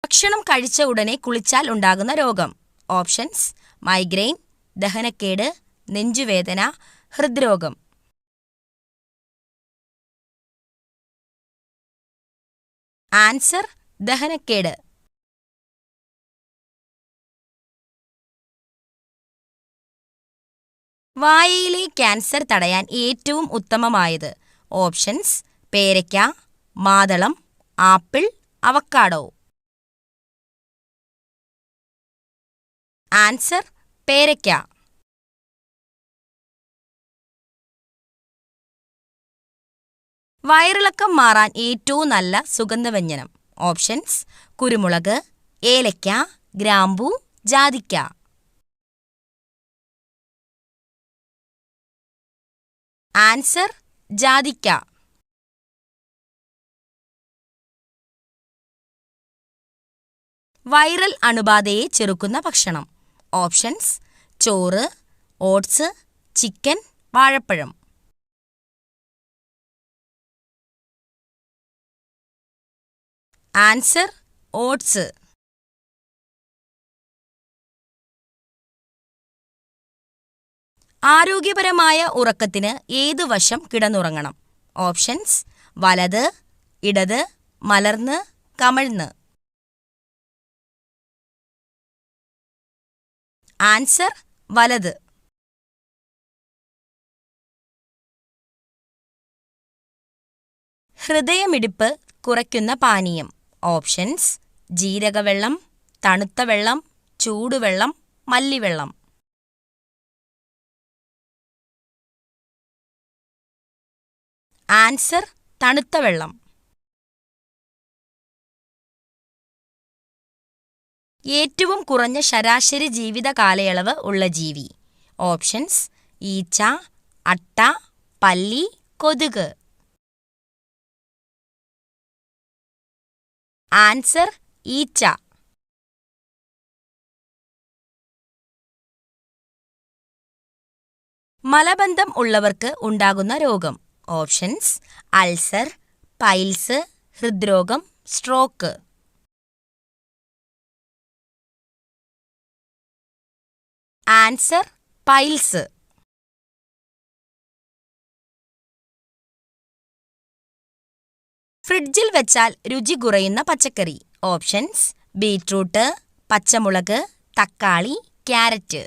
ഭക്ഷണം കഴിച്ച ഉടനെ കുളിച്ചാൽ ഉണ്ടാകുന്ന രോഗം. ഓപ്ഷൻസ്: മൈഗ്രെയിൻ, ദഹനക്കേട്, നെഞ്ചുവേദന, ഹൃദ്രോഗം. ആൻസർ: ദഹനക്കേട്. വായയിലെ ക്യാൻസർ തടയാൻ ഏറ്റവും ഉത്തമമായത്. ഓപ്ഷൻസ്: പേരയ്ക്ക, മാതളം, ആപ്പിൾ, അവക്കാഡോ. ആൻസർ: പേരയ്ക്ക. വയറിളക്കം മാറാൻ ഏറ്റവും നല്ല സുഗന്ധവ്യഞ്ജനം. ഓപ്ഷൻസ്: കുരുമുളക്, ഏലയ്ക്ക, ഗ്രാമ്പൂ, ജാതിക്ക. ആൻസർ: ജാതിക്ക. വൈറൽ അണുബാധയെ ചെറുക്കുന്ന ഭക്ഷണം. ഓപ്ഷൻസ്: ചോറ്, ഓട്സ്, ചിക്കൻ, വാഴപ്പഴം. Answer: oats. ആരോഗ്യപരമായ ഉറക്കത്തിന് ഏതു വശം കിടന്നുറങ്ങണം? ഓപ്ഷൻസ്: വലത്, ഇടത്, മലർന്ന്, കമഴ്ന്ന്. ആൻസർ: വലത്. ഹൃദയമിടിപ്പ് കുറയ്ക്കുന്ന പാനീയം. ഓപ്ഷൻസ്: ജീരകവെള്ളം, തണുത്ത വെള്ളം, ചൂടുവെള്ളം, മല്ലിവെള്ളം. ആൻസർ: തണുത്ത വെള്ളം. ഏറ്റവും കുറഞ്ഞ ശരാശരി ജീവിത കാലയളവ് ഉള്ള ജീവി. ഓപ്ഷൻസ്: ഈച്ച, അട്ട, പല്ലി, കൊതുക്. ആൻസർ: ഈച്ച. മലബന്ധം ഉള്ളവർക്ക് ഉണ്ടാകുന്ന രോഗം. ഓപ്ഷൻസ്: അൾസർ, പൈൽസ്, ഹൃദ്രോഗം, സ്ട്രോക്ക്. Answer: piles. ഫ്രിഡ്ജിൽ വെച്ചാൽ രുചി കുറയുന്ന പച്ചക്കറി. ഓപ്ഷൻസ്: ബീറ്റ്റൂട്ട്, പച്ചമുളക്, തക്കാളി, ക്യാരറ്റ്.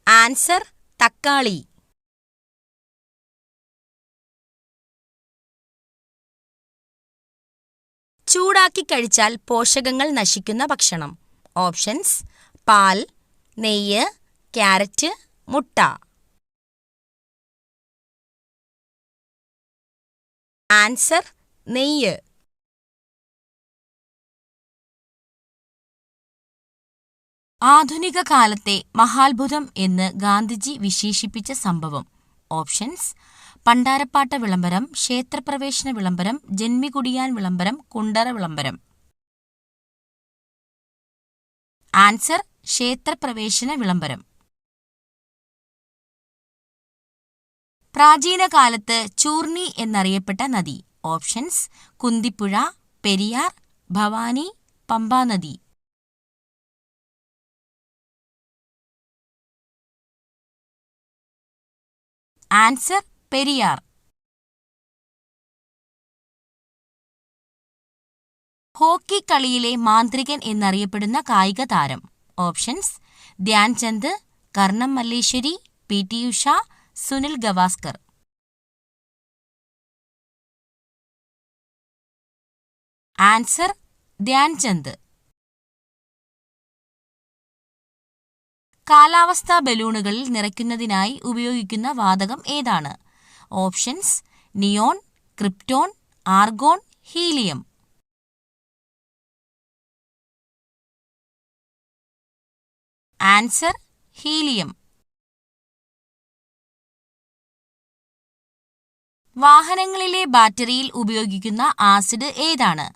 ആൻസർ: തക്കാളി. ചൂടാക്കി കഴിച്ചാൽ പോഷകങ്ങൾ നശിക്കുന്ന ഭക്ഷണം. ഓപ്ഷൻസ്: പാൽ, നെയ്യ്, ക്യാരറ്റ്, മുട്ട. ആൻസർ: നെയ്യ്. ആധുനിക കാലത്തെ മഹാത്ഭുതം എന്ന് ഗാന്ധിജി വിശേഷിപ്പിച്ച സംഭവം. ഓപ്ഷൻസ്: പണ്ടാരപ്പാട്ട വിളംബരം, ക്ഷേത്രപ്രവേശന വിളംബരം, ജന്മികുടിയാൻ വിളംബരം, കുണ്ടറ വിളംബരം. ആൻസർ: ക്ഷേത്രപ്രവേശന വിളംബരം. പ്രാചീന കാലത്ത് ചൂർണി എന്നറിയപ്പെട്ട നദി. ഓപ്ഷൻസ്: കുന്തിപ്പുഴ, പെരിയാർ, ഭവാനി, പമ്പാനദി. ആൻസർ: പെരിയാർ. ഹോക്കി കളിയിലെ മാന്ത്രികൻ എന്നറിയപ്പെടുന്ന കായിക താരം. Options: Dhyan Chand, Karnam Malleswari, PT. Usha, Sunil Gavaskar. Answer: Dhyan Chand. കാലാവസ്ഥാ ബലൂണുകളിൽ നിറയ്ക്കുന്നതിനായി ഉപയോഗിക്കുന്ന വാതകം ഏതാണ്? Options: neon, krypton, argon, helium. Answer: helium. വാഹനങ്ങളിലെ ബാറ്ററിയിൽ ഉപയോഗിക്കുന്ന ആസിഡ് ഏതാണ്?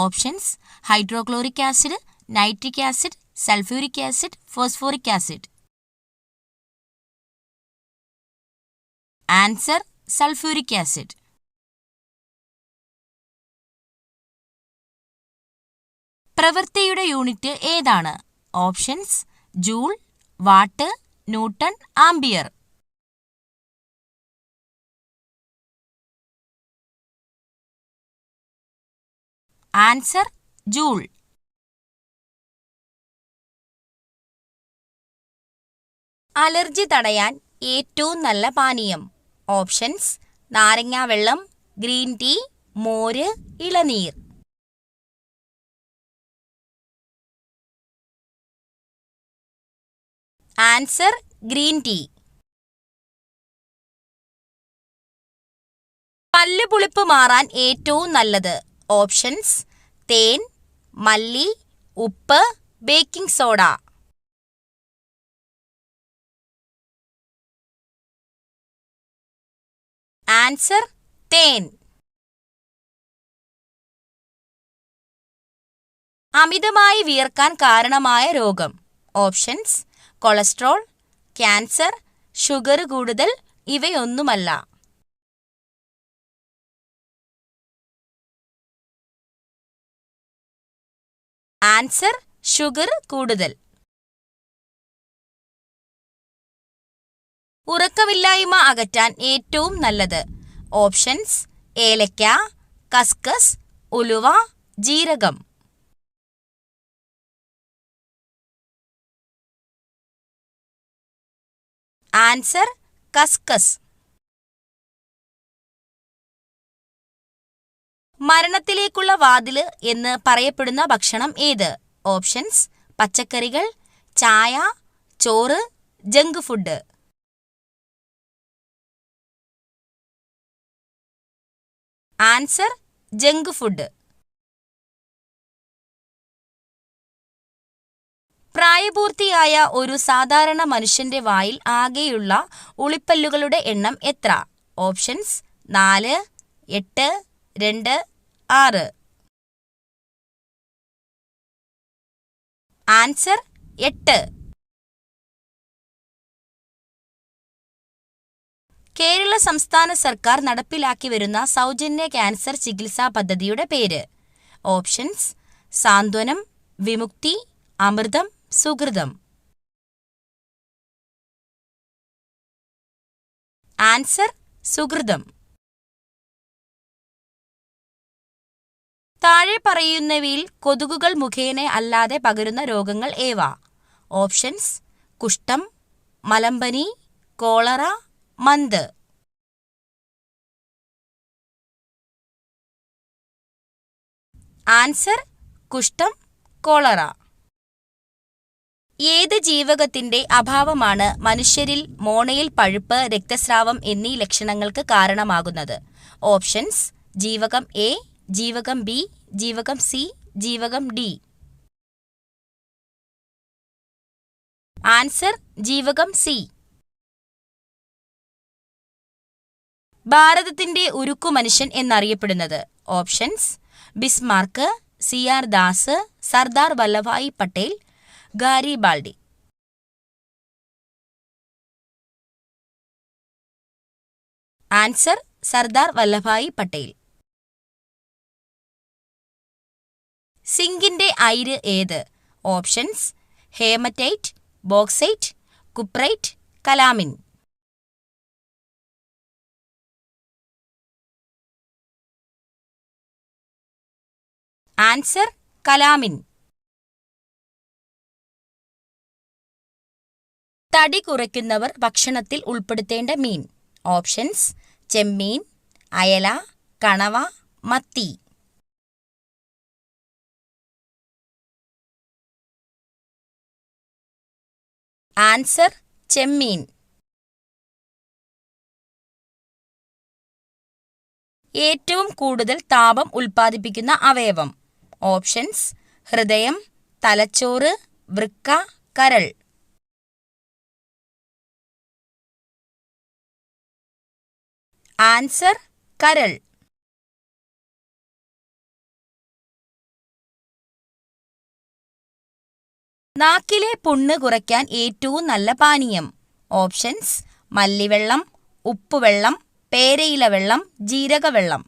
Options: hydrochloric acid, nitric acid, sulphuric acid, phosphoric acid. Answer: sulphuric acid. പ്രവൃത്തിയുടെ യൂണിറ്റ് ഏതാണ്? Options: joule, watt, newton, ampere. Answer: joule. Allergy തടയാൻ ഏറ്റവും നല്ല പാനീയം. ഓപ്ഷൻസ്: നാരങ്ങാ വെള്ളം, ഗ്രീൻ ടീ, മോര്, ഇളനീർ. Answer: green tea. പല്ലുപുളിപ്പ് മാറാൻ ഏറ്റവും നല്ലത്. ഓപ്ഷൻസ്: തേൻ, മല്ലി, ഉപ്പ്, ബേക്കിംഗ് സോഡ. ആൻസർ: തേൻ. അമിതമായി വിയർക്കാൻ കാരണമായ രോഗം. ഓപ്ഷൻസ്: കൊളസ്ട്രോൾ, ക്യാൻസർ, ഷുഗർ കൂടുതൽ, ഇവയൊന്നുമല്ല. ആൻസർ: ഷുഗർ കൂടുതൽ. ഉറക്കമില്ലായ്മ അകറ്റാൻ ഏറ്റവും നല്ലത്. ഓപ്ഷൻസ്: ഏലക്ക, കസ്കസ്, ഉലുവ, ജീരകം. ആൻസർ: കസ്കസ്. മരണത്തിലേക്കുള്ള വാതില് എന്ന് പറയപ്പെടുന്ന ഭക്ഷണം ഏത്? ഓപ്ഷൻസ്: പച്ചക്കറികൾ, ചായ, ചോറ്, junk food. Answer: junk food. പ്രായപൂർത്തിയായ ഒരു സാധാരണ മനുഷ്യന്റെ വായിൽ ആകെയുള്ള ഉളിപ്പല്ലുകളുടെ എണ്ണം എത്ര? ഓപ്ഷൻസ്: 4, 8, 2, 6. ആൻസർ: 8. കേരള സംസ്ഥാന സർക്കാർ നടപ്പിലാക്കി വരുന്ന സൗജന്യ ക്യാൻസർ ചികിത്സാ പദ്ധതിയുടെ പേര്. ഓപ്ഷൻസ്: സാന്ത്വനം, വിമുക്തി, അമൃതം, സുകൃതം. ആൻസർ: സുകൃതം. താഴെ പറയുന്നവയിൽ കൊതുകുകൾ മുഖേന അല്ലാതെ പകരുന്ന രോഗങ്ങൾ ഏവ? ഓപ്ഷൻസ്: കുഷ്ഠം, മലമ്പനി, കോളറ, മന്ത്. ആൻസർ: കുഷ്ഠം, കോളറ. ഏത് ജീവകത്തിന്റെ അഭാവമാണ് മനുഷ്യരിൽ മോണയിൽ പഴുപ്പ്, രക്തസ്രാവം എന്നീ ലക്ഷണങ്ങൾക്ക് കാരണമാകുന്നത്? ഓപ്ഷൻസ്: ജീവകം എ, ജീവകം ബി, ജീവകം സി, ജീവകം ഡി. ആൻസർ: ജീവകം സി. ഭാരതത്തിന്റെ ഉരുക്കു മനുഷ്യൻ എന്നറിയപ്പെടുന്നത്? Options: Bismarck, CR. Das, Sardar Vallabhbhai Patel, Garibaldi. Answer: Sardar Vallabhbhai Patel. സിങ്കിന്റെ അയിര് ഏത്? Options: haematite, bauxite, cuprite, calamine. Answer: calamine. തടി കുറയ്ക്കുന്നവർ ഭക്ഷണത്തിൽ ഉൾപ്പെടുത്തേണ്ട മീൻ. ഓപ്ഷൻസ്: ചെമ്മീൻ, അയല, കണവ, മത്തി. ആൻസർ: ചെമ്മീൻ. ഏറ്റവും കൂടുതൽ താപം ഉൽപ്പാദിപ്പിക്കുന്ന അവയവം. ഓപ്ഷൻസ്: ഹൃദയം, തലച്ചോറ്, വൃക്ക, കരൾ. ആൻസർ: കരൾ. നാക്കിലെ പുണ്ണ് കുറയ്ക്കാൻ ഏറ്റവും നല്ല പാനീയം. ഓപ്ഷൻസ്: മല്ലിവെള്ളം, ഉപ്പുവെള്ളം, പേരയില വെള്ളം, ജീരകവെള്ളം.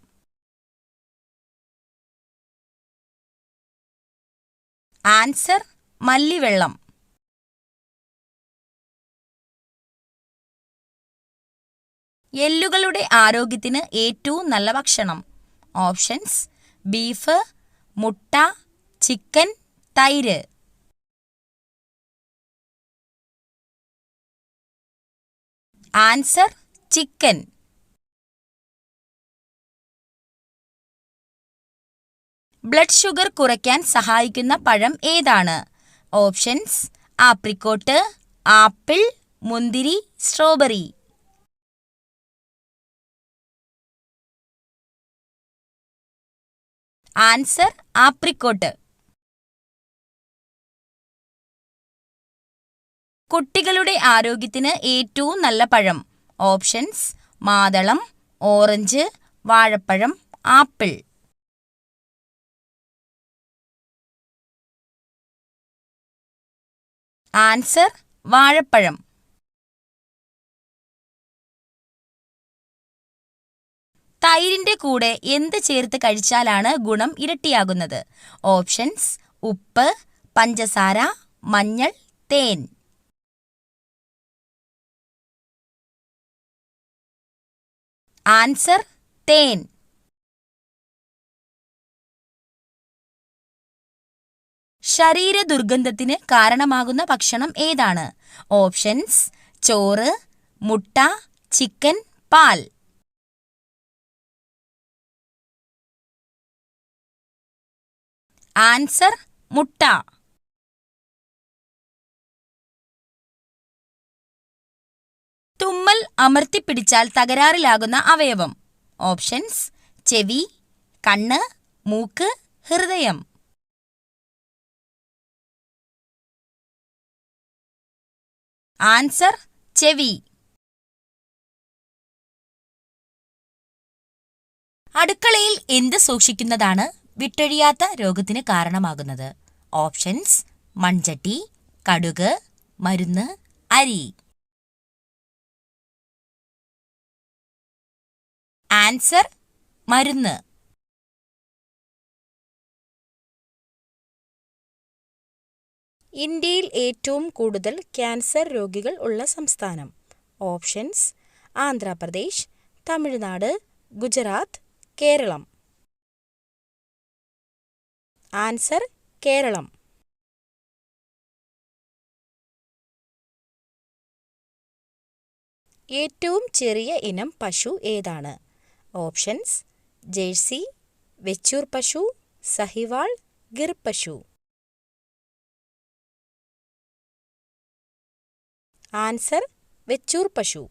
ആൻസർ മല്ലിവെള്ളം. എല്ലുകളുടെ ആരോഗ്യത്തിന് ഏറ്റവും നല്ല ഭക്ഷണം. ഓപ്ഷൻസ്: ബീഫ്, മുട്ട, ചിക്കൻ, തൈര്. Answer chicken. ബ്ലഡ് ഷുഗർ കുറയ്ക്കാൻ സഹായിക്കുന്ന പഴം ഏതാണ്? ഓപ്ഷൻസ്: ആപ്രിക്കോട്ട്, ആപ്പിൾ, മുന്തിരി, സ്ട്രോബെറി. Answer apricot. കുട്ടികളുടെ ആരോഗ്യത്തിന് ഏറ്റവും നല്ല പഴം. ഓപ്ഷൻസ്: മാതളം, ഓറഞ്ച്, വാഴപ്പഴം, ആപ്പിൾ. ആൻസർ വാഴപ്പഴം. തൈരിന്റെ കൂടെ എന്ത് ചേർത്ത് കഴിച്ചാലാണ് ഗുണം ഇരട്ടിയാകുന്നത്? ഓപ്ഷൻസ്: ഉപ്പ്, പഞ്ചസാര, മഞ്ഞൾ, തേൻ. ആൻസർ തേൻ. ശരീര ദുർഗന്ധത്തിന് കാരണമാകുന്ന ഭക്ഷണം ഏതാണ്? ഓപ്ഷൻസ്: ചോറ്, മുട്ട, ചിക്കൻ, പാൽ. ആൻസർ മുട്ട. തുമ്മൽ അമർത്തിപ്പിടിച്ചാൽ തകരാറിലാകുന്ന അവയവം. ഓപ്ഷൻസ്: ചെവി, കണ്ണ്, മൂക്ക്, ഹൃദയം. ആൻസർ ചെവി. അടുക്കളയിൽ എന്ത് സൂക്ഷിക്കുന്നതാണ് വിട്ടൊഴിയാത്ത രോഗത്തിന് കാരണമാകുന്നത്? ഓപ്ഷൻസ്: മൺചട്ടി, കടുക്, മരുന്ന്, അരി. ആൻസർ മരുന്ന്. ഇന്ത്യയിൽ ഏറ്റവും കൂടുതൽ ക്യാൻസർ രോഗികൾ ഉള്ള സംസ്ഥാനം. ഓപ്ഷൻസ്: ആന്ധ്രാപ്രദേശ്, തമിഴ്നാട്, ഗുജറാത്ത്, കേരളം. ആൻസർ കേരളം. ഏറ്റവും ചെറിയ ഇനം പശു ഏതാണ്? ഓപ്ഷൻസ്: ജേഴ്സി, വെച്ചൂർ പശു, സഹിവാൾ, ഗിർ പശു. ആൻസർ വെച്ചൂർ പശു.